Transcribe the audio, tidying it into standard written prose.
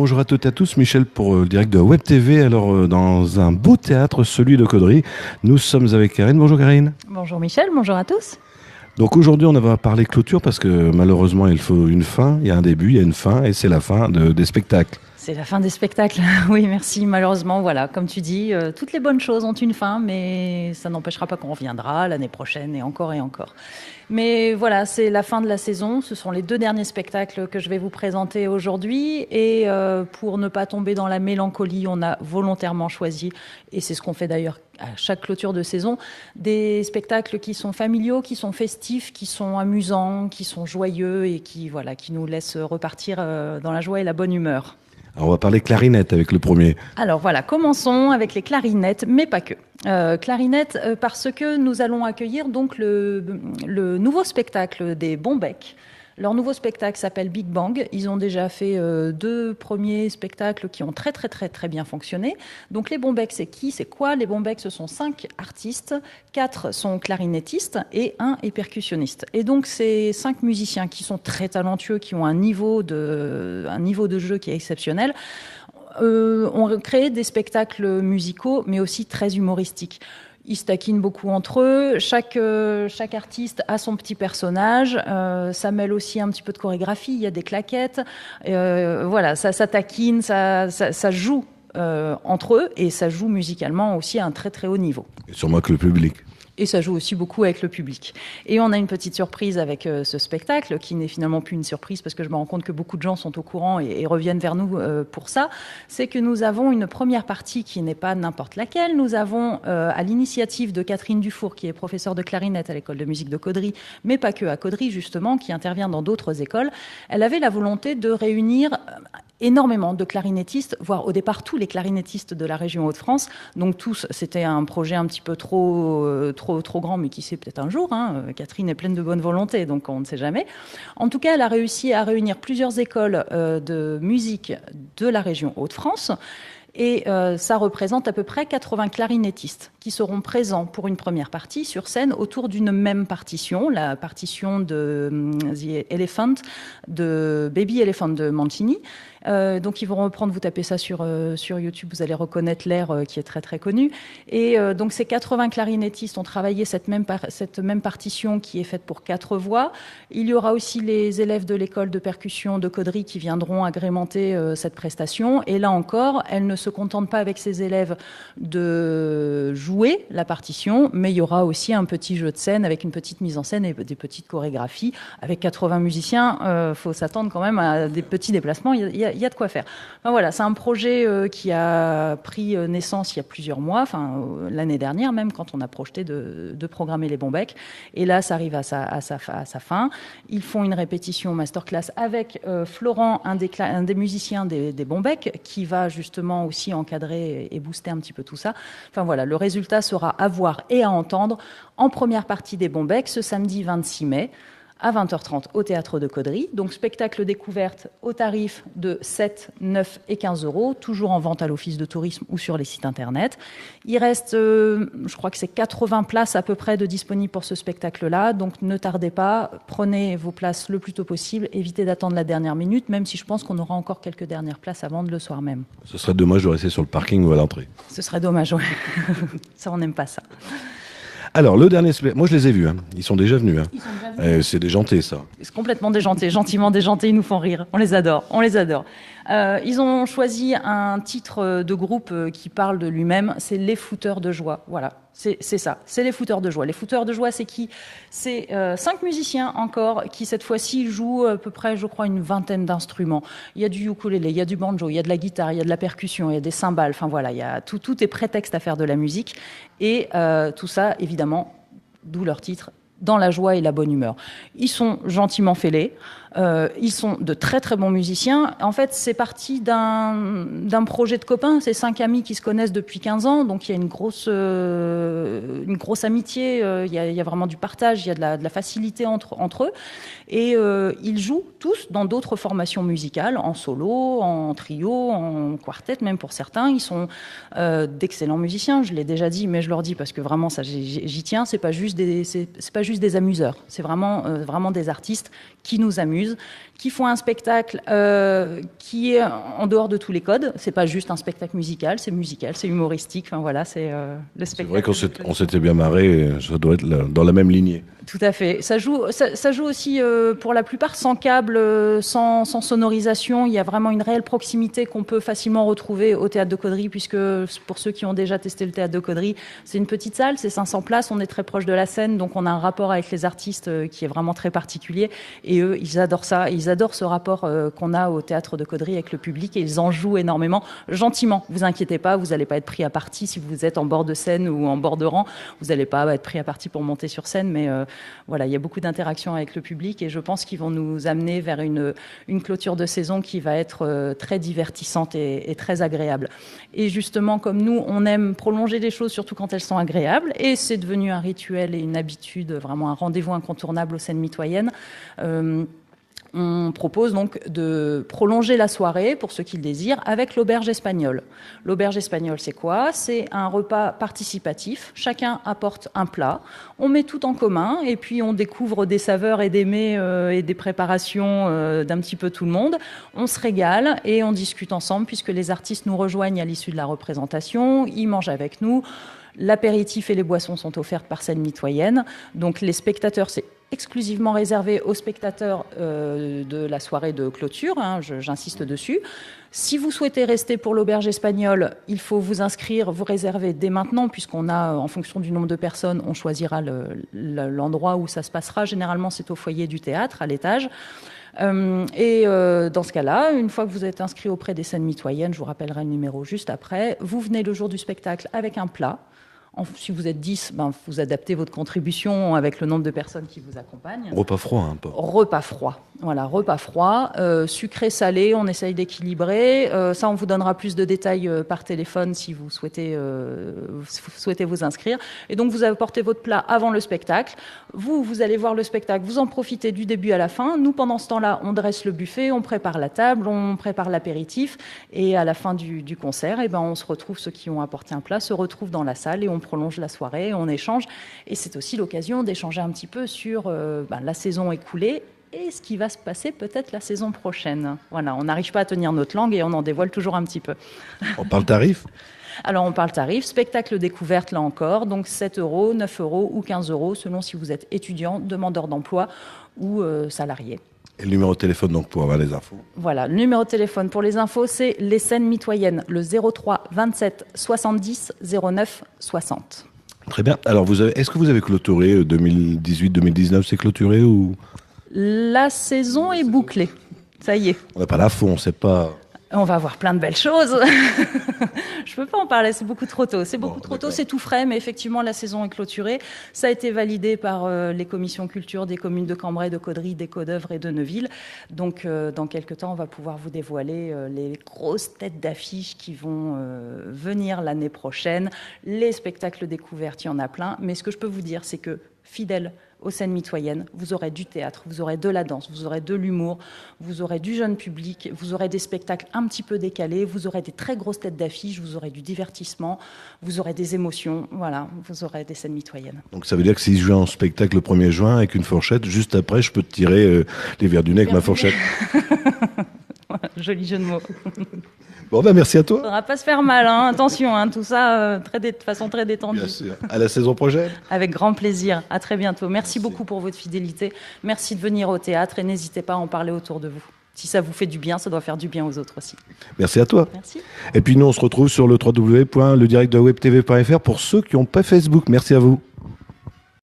Bonjour à toutes et à tous, Michel pour le direct de Web TV. Alors, dans un beau théâtre, celui de Caudry, nous sommes avec Karine. Bonjour Karine. Bonjour Michel, bonjour à tous. Donc aujourd'hui, on va parler clôture parce que malheureusement, il faut une fin. Il y a un début, il y a une fin et c'est la fin des spectacles. C'est la fin des spectacles. Oui, merci. Malheureusement, voilà, comme tu dis, toutes les bonnes choses ont une fin, mais ça n'empêchera pas qu'on reviendra l'année prochaine et encore et encore. Mais voilà, c'est la fin de la saison. Ce sont les 2 derniers spectacles que je vais vous présenter aujourd'hui. Et pour ne pas tomber dans la mélancolie, on a volontairement choisi, et c'est ce qu'on fait d'ailleurs à chaque clôture de saison, des spectacles qui sont familiaux, qui sont festifs, qui sont amusants, qui sont joyeux et qui nous laissent repartir dans la joie et la bonne humeur. Alors, on va parler clarinette avec le premier. Alors voilà, commençons avec les clarinettes, mais pas que. Clarinettes parce que nous allons accueillir donc le nouveau spectacle des Bombec. Leur nouveau spectacle s'appelle Big Bang. Ils ont déjà fait 2 premiers spectacles qui ont très très très très bien fonctionné. Donc les Bombec, c'est qui? C'est quoi? Les Bombec, ce sont 5 artistes, 4 sont clarinettistes et 1 est percussionniste. Et donc ces 5 musiciens qui sont très talentueux, qui ont un niveau de jeu qui est exceptionnel, ont créé des spectacles musicaux, mais aussi très humoristiques. Ils se taquinent beaucoup entre eux. Chaque artiste a son petit personnage. Ça mêle aussi un petit peu de chorégraphie. Il y a des claquettes. Voilà, ça taquine, ça joue entre eux et ça joue musicalement aussi à un très très haut niveau. Et sûrement que le public. Et ça joue aussi beaucoup avec le public. Et on a une petite surprise avec ce spectacle, qui n'est finalement plus une surprise parce que je me rends compte que beaucoup de gens sont au courant et reviennent vers nous pour ça. C'est que nous avons une première partie qui n'est pas n'importe laquelle. Nous avons, à l'initiative de Catherine Dufour, qui est professeure de clarinette à l'école de musique de Caudry, mais pas que à Caudry justement, qui intervient dans d'autres écoles, elle avait la volonté de réunir énormément de clarinettistes, voire au départ tous les clarinettistes de la région Hauts-de-France. Donc tous, c'était un projet un petit peu trop grand, mais qui sait peut-être un jour. Catherine est pleine de bonne volonté, donc on ne sait jamais. En tout cas, elle a réussi à réunir plusieurs écoles de musique de la région Hauts-de-France. Et ça représente à peu près 80 clarinettistes qui seront présents pour une première partie sur scène autour d'une même partition, la partition de The Elephant, de Baby Elephant de Mancini. Donc ils vont reprendre, vous tapez ça sur YouTube, vous allez reconnaître l'air qui est très très connu. Et donc ces 80 clarinettistes ont travaillé cette même partition qui est faite pour 4 voix. Il y aura aussi les élèves de l'école de percussion de Caudry qui viendront agrémenter cette prestation. Et là encore, elle ne se contente pas avec ses élèves de jouer la partition, mais il y aura aussi un petit jeu de scène avec une petite mise en scène et des petites chorégraphies. Avec 80 musiciens, faut s'attendre quand même à des petits déplacements. Il y a de quoi faire. Enfin, voilà, c'est un projet qui a pris naissance il y a plusieurs mois, l'année dernière même, quand on a projeté de programmer les Bombec. Et là, ça arrive à sa fin. Ils font une répétition masterclass avec Florent, un des musiciens des Bombec, qui va justement aussi encadrer et booster un petit peu tout ça. Enfin voilà, le résultat sera à voir et à entendre en première partie des Bombec ce samedi 26 mai. À 20h30 au Théâtre de Caudry. Donc spectacle découverte au tarif de 7, 9 et 15 euros, toujours en vente à l'Office de tourisme ou sur les sites internet. Il reste, je crois que c'est 80 places à peu près de disponibles pour ce spectacle-là, donc ne tardez pas, prenez vos places le plus tôt possible, évitez d'attendre la dernière minute, même si je pense qu'on aura encore quelques dernières places à vendre le soir même. Ce serait dommage de rester sur le parking ou à l'entrée. Ce serait dommage, oui. Ça, on n'aime pas ça. Alors, le dernier spectacle, moi je les ai vus, ils sont déjà venus. Ils sont déjà venus. C'est déjanté ça. C'est complètement déjanté, gentiment déjanté, ils nous font rire. On les adore, on les adore. Ils ont choisi un titre de groupe qui parle de lui-même, c'est Les Fouteurs de Joie. Voilà, c'est ça, c'est Les Fouteurs de Joie. Les Fouteurs de Joie, c'est qui? C'est 5 musiciens encore qui cette fois-ci jouent à peu près, je crois, une vingtaine d'instruments. Il y a du ukulélé, il y a du banjo, il y a de la guitare, il y a de la percussion, il y a des cymbales. Enfin voilà, il y a tout est prétexte à faire de la musique. Et tout ça, évidemment, d'où leur titre, dans la joie et la bonne humeur. Ils sont gentiment fêlés, ils sont de très très bons musiciens. En fait, c'est parti d'un projet de copains, c'est 5 amis qui se connaissent depuis 15 ans, donc il y a une grosse amitié, il y a vraiment du partage, il y a de la facilité entre eux. Et ils jouent tous dans d'autres formations musicales, en solo, en trio, en quartet, même pour certains. Ils sont d'excellents musiciens, je l'ai déjà dit, mais je leur dis parce que vraiment ça, j'y tiens. C'est pas juste juste des amuseurs. C'est vraiment des artistes qui nous amusent, qui font un spectacle qui est en dehors de tous les codes. C'est pas juste un spectacle musical, c'est humoristique. Enfin voilà, c'est le spectacle. C'est vrai qu'on s'était bien marré, ça doit être dans la même lignée. Tout à fait. Ça joue aussi pour la plupart sans câble, sans sonorisation. Il y a vraiment une réelle proximité qu'on peut facilement retrouver au Théâtre de Caudry, puisque pour ceux qui ont déjà testé le Théâtre de Caudry, c'est une petite salle, c'est 500 places, on est très proche de la scène, donc on a un rapport avec les artistes qui est vraiment très particulier. Et eux, ils adorent ça. Ils adorent ce rapport qu'on a au Théâtre de Caudry avec le public, et ils en jouent énormément, gentiment. Vous inquiétez pas, vous n'allez pas être pris à partie si vous êtes en bord de scène ou en bord de rang. Vous n'allez pas être pris à partie pour monter sur scène, mais voilà, il y a beaucoup d'interactions avec le public, et je pense qu'ils vont nous amener vers une clôture de saison qui va être très divertissante et très agréable. Et justement, comme nous, on aime prolonger les choses, surtout quand elles sont agréables, et c'est devenu un rituel et une habitude, vraiment un rendez-vous incontournable aux scènes mitoyennes. On propose donc de prolonger la soirée, pour ceux qui le désirent, avec l'auberge espagnole. L'auberge espagnole, c'est quoi? C'est un repas participatif. Chacun apporte un plat. On met tout en commun et puis on découvre des saveurs et des mets et des préparations d'un petit peu tout le monde. On se régale et on discute ensemble, puisque les artistes nous rejoignent à l'issue de la représentation. Ils mangent avec nous. L'apéritif et les boissons sont offertes par scène mitoyenne. Donc les spectateurs, c'est exclusivement réservé aux spectateurs de la soirée de clôture, j'insiste dessus. Si vous souhaitez rester pour l'auberge espagnole, il faut vous inscrire, vous réserver dès maintenant, puisqu'on a, en fonction du nombre de personnes, on choisira l'endroit où ça se passera. Généralement, c'est au foyer du théâtre, à l'étage. Dans ce cas-là, une fois que vous êtes inscrit auprès des scènes mitoyennes, je vous rappellerai le numéro juste après, vous venez le jour du spectacle avec un plat. Si vous êtes 10, vous adaptez votre contribution avec le nombre de personnes qui vous accompagnent. Repas froid, hein, pas. Repas froid. Voilà, repas froid, sucré, salé, on essaye d'équilibrer. Ça, on vous donnera plus de détails par téléphone si vous souhaitez vous inscrire. Et donc, vous apportez votre plat avant le spectacle. Vous allez voir le spectacle, vous en profitez du début à la fin. Nous, pendant ce temps-là, on dresse le buffet, on prépare la table, on prépare l'apéritif. Et à la fin du concert, on se retrouve, ceux qui ont apporté un plat se retrouvent dans la salle et on prolonge la soirée, on échange. Et c'est aussi l'occasion d'échanger un petit peu sur la saison écoulée et ce qui va se passer peut-être la saison prochaine. Voilà, on n'arrive pas à tenir notre langue et on en dévoile toujours un petit peu. On parle tarif ? Alors, on parle tarif, spectacle découverte, là encore, donc 7 €, 9 € ou 15 € selon si vous êtes étudiant, demandeur d'emploi ou salarié. Et le numéro de téléphone donc pour avoir les infos. Voilà, le numéro de téléphone pour les infos, c'est les scènes mitoyennes, le 03 27 70 09 60. Très bien. Alors, est-ce que vous avez clôturé 2018-2019, c'est clôturé ou... La saison est bouclée. Ça y est. On n'a pas la fond, on ne sait pas... On va voir plein de belles choses. Je peux pas en parler, c'est beaucoup trop tôt. C'est tout frais, mais effectivement, la saison est clôturée. Ça a été validé par les commissions culture des communes de Cambrai, de Caudry, des Côtes-d'Œuvre et de Neuville. Donc, dans quelques temps, on va pouvoir vous dévoiler les grosses têtes d'affiches qui vont venir l'année prochaine. Les spectacles découvertes, il y en a plein. Mais ce que je peux vous dire, c'est que, fidèle aux scènes mitoyennes, vous aurez du théâtre, vous aurez de la danse, vous aurez de l'humour, vous aurez du jeune public, vous aurez des spectacles un petit peu décalés, vous aurez des très grosses têtes d'affiche, vous aurez du divertissement, vous aurez des émotions, voilà, vous aurez des scènes mitoyennes. Donc ça veut dire que si je viens en spectacle le 1er juin avec une fourchette, juste après, je peux te tirer les verres du nez avec ma fourchette. Voilà, joli jeu de mots. Bon, merci à toi. Ça ne va pas se faire mal, attention, tout ça de façon très détendue. Bien sûr. À la saison prochaine. Avec grand plaisir. À très bientôt. Merci beaucoup pour votre fidélité. Merci de venir au théâtre et n'hésitez pas à en parler autour de vous. Si ça vous fait du bien, ça doit faire du bien aux autres aussi. Merci à toi. Merci. Et puis nous, on se retrouve sur le www.ledirectdewebtv.fr pour ceux qui n'ont pas Facebook. Merci à vous.